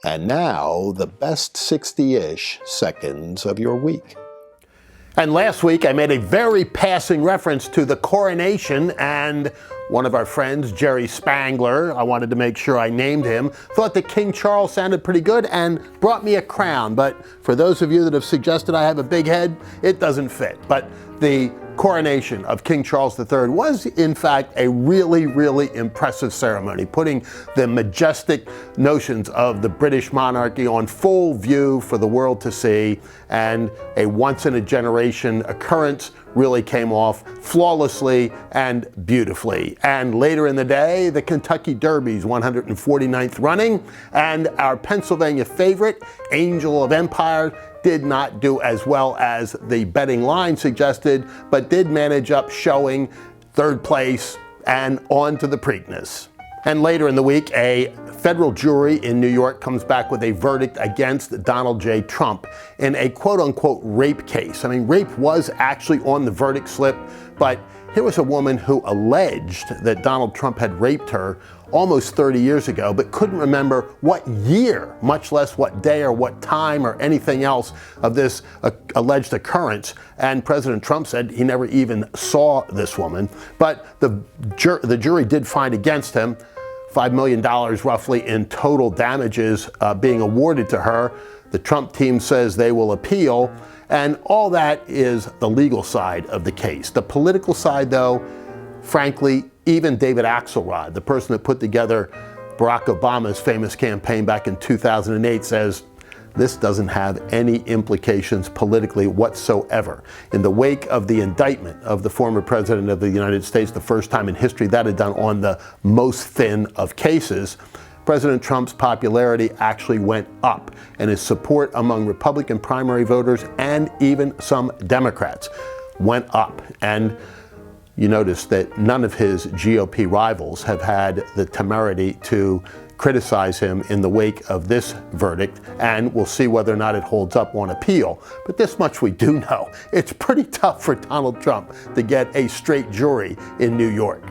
And now, the best 60-ish seconds of your week. And last week, I made a very passing reference to the coronation, and one of our friends, Jerry Spangler, I wanted to make sure I named him, thought that King Charles sounded pretty good and brought me a crown. But for those of you that have suggested I have a big head, it doesn't fit. But the coronation of King Charles III was, in fact, a really, really impressive ceremony, putting the majestic notions of the British monarchy on full view for the world to see, and a once-in-a-generation occurrence really came off flawlessly and beautifully. And later in the day, the Kentucky Derby's 149th running, and our Pennsylvania favorite, Angel of Empire, did not do as well as the betting line suggested, but did manage up showing third place and on to the Preakness. And later in the week, a federal jury in New York comes back with a verdict against Donald J. Trump in a quote-unquote rape case. I mean, rape was actually on the verdict slip, but here was a woman who alleged that Donald Trump had raped her almost 30 years ago, but couldn't remember what year, much less what day or what time or anything else of this alleged occurrence. And President Trump said he never even saw this woman. But the jury did find against him, $5 million roughly in total damages being awarded to her. The Trump team says they will appeal. And all that is the legal side of the case. The political side, though, frankly, even David Axelrod, the person that put together Barack Obama's famous campaign back in 2008, says this doesn't have any implications politically whatsoever. In the wake of the indictment of the former president of the United States, the first time in history that had done on the most thin of cases, President Trump's popularity actually went up, and his support among Republican primary voters and even some Democrats went up. And you notice that none of his GOP rivals have had the temerity to criticize him in the wake of this verdict, and we'll see whether or not it holds up on appeal. But this much we do know: it's pretty tough for Donald Trump to get a straight jury in New York.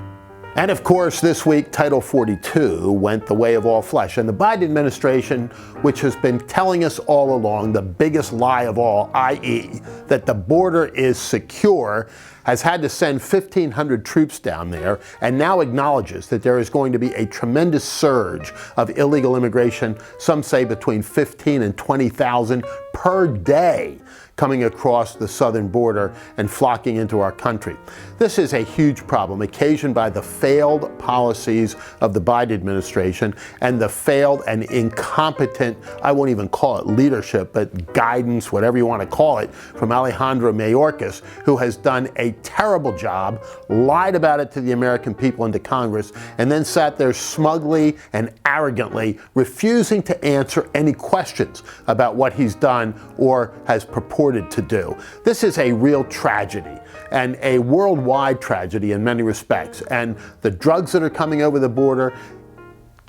And of course, this week, Title 42 went the way of all flesh. And the Biden administration, which has been telling us all along the biggest lie of all, i.e., that the border is secure, has had to send 1,500 troops down there, and now acknowledges that there is going to be a tremendous surge of illegal immigration, some say between 15 and 20,000 per day, coming across the southern border and flocking into our country. This is a huge problem occasioned by the failed policies of the Biden administration and the failed and incompetent, I won't even call it leadership, but guidance, whatever you want to call it, from Alejandro Mayorkas, who has done a terrible job, lied about it to the American people and to Congress, and then sat there smugly and arrogantly refusing to answer any questions about what he's done or has purported to do. This is a real tragedy, and a worldwide tragedy in many respects. And the drugs that are coming over the border,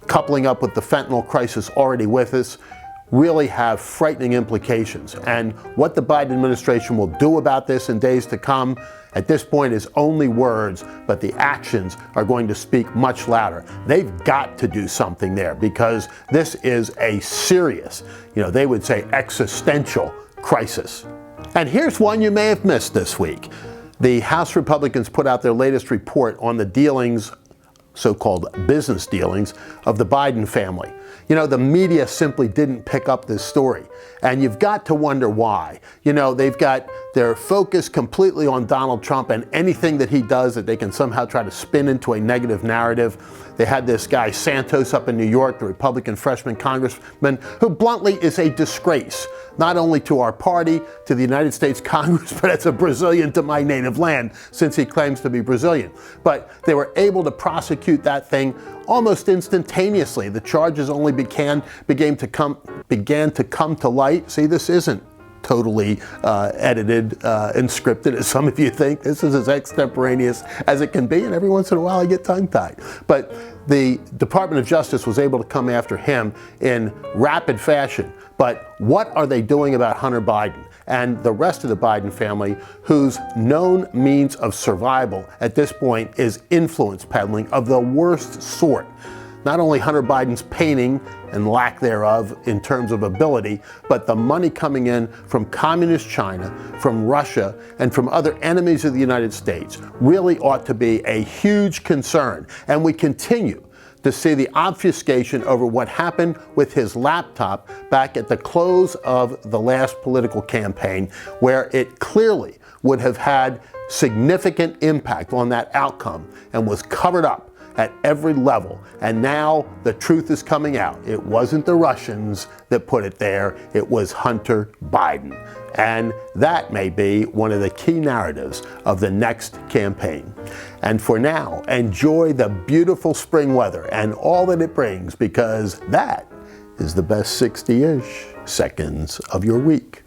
coupling up with the fentanyl crisis already with us, really have frightening implications. And what the Biden administration will do about this in days to come, at this point, is only words, but the actions are going to speak much louder. They've got to do something there, because this is a serious, they would say existential crisis. And here's one you may have missed this week. The House Republicans put out their latest report on the dealings, so-called business dealings, of the Biden family. The media simply didn't pick up this story. And you've got to wonder why. They've got their focus completely on Donald Trump and anything that he does that they can somehow try to spin into a negative narrative. They had this guy Santos up in New York, the Republican freshman congressman, who bluntly is a disgrace, not only to our party, to the United States Congress, but as a Brazilian to my native land, since he claims to be Brazilian. But they were able to prosecute that thing almost instantaneously. The charges only began to come to light. See, this isn't totally edited and scripted, as some of you think. This is as extemporaneous as it can be, and every once in a while I get tongue-tied. But the Department of Justice was able to come after him in rapid fashion. But what are they doing about Hunter Biden and the rest of the Biden family, whose known means of survival at this point is influence peddling of the worst sort? not only Hunter Biden's painting and lack thereof in terms of ability, but the money coming in from communist China, from Russia, and from other enemies of the United States really ought to be a huge concern. And we continue to see the obfuscation over what happened with his laptop back at the close of the last political campaign, where it clearly would have had significant impact on that outcome and was covered up at every level. And now the truth is coming out. It wasn't the Russians that put it there, it was Hunter Biden. And that may be one of the key narratives of the next campaign. And for now, enjoy the beautiful spring weather and all that it brings, because that is the best 60-ish seconds of your week.